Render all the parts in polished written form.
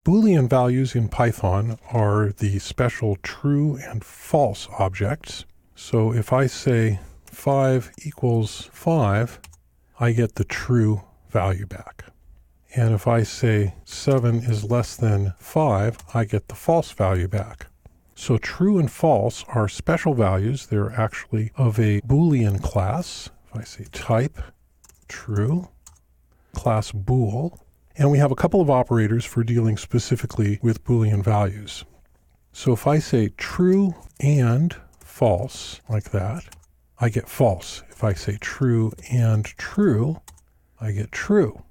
Boolean values in Python are the special true and false objects. So if I say 5 equals 5, I get the true value back. And if I say 7 is less than 5, I get the false value back. So true and false are special values. They're actually of a Boolean class. If I say type true, class bool, and we have a couple of operators for dealing specifically with Boolean values. So if I say true and false, like that, I get false. If I say true and true, I get true.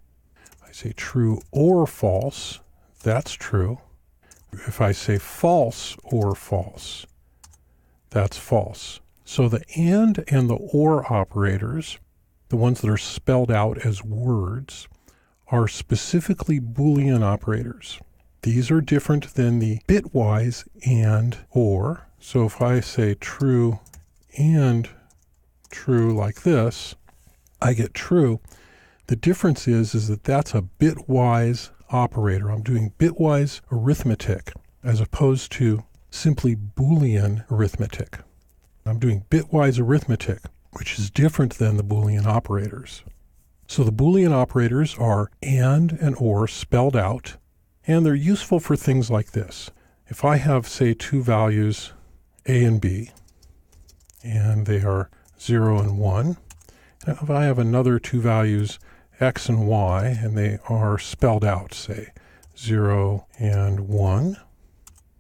If I say true or false, that's true. If I say false or false, that's false. So the and the or operators, the ones that are spelled out as words, are specifically Boolean operators. These are different than the bitwise and or. So if I say true and true like this, I get true. The difference is that that's a bitwise operator. I'm doing bitwise arithmetic as opposed to simply Boolean arithmetic. I'm doing bitwise arithmetic, which is different than the Boolean operators. So the Boolean operators are and or spelled out, and they're useful for things like this. If I have, say, two values, a and b, and they are 0 and 1, and if I have another two values, x and y, and they are spelled out, say, 0 and 1,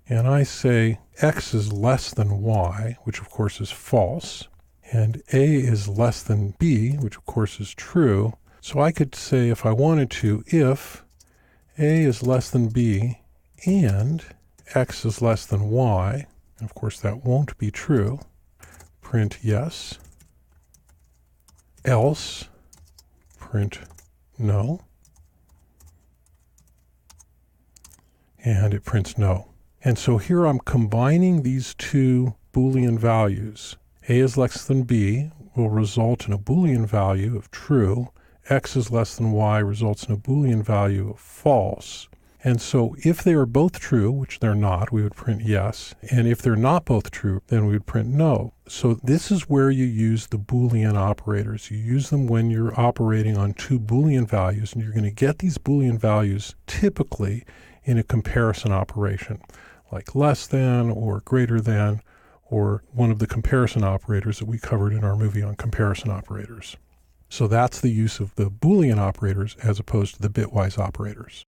and I say x is less than y, which of course is false, and a is less than b, which of course is true. So I could say, if I wanted to, if a is less than b and x is less than y, and of course that won't be true, print yes, else print no, and it prints no. And so here I'm combining these two Boolean values. A is less than b will result in a Boolean value of true. X is less than y results in a Boolean value of false. And so if they are both true, which they're not, we would print yes. And if they're not both true, then we would print no. So this is where you use the Boolean operators. You use them when you're operating on two Boolean values, and you're going to get these Boolean values typically in a comparison operation, like less than or greater than, or one of the comparison operators that we covered in our movie on comparison operators. So that's the use of the Boolean operators as opposed to the bitwise operators.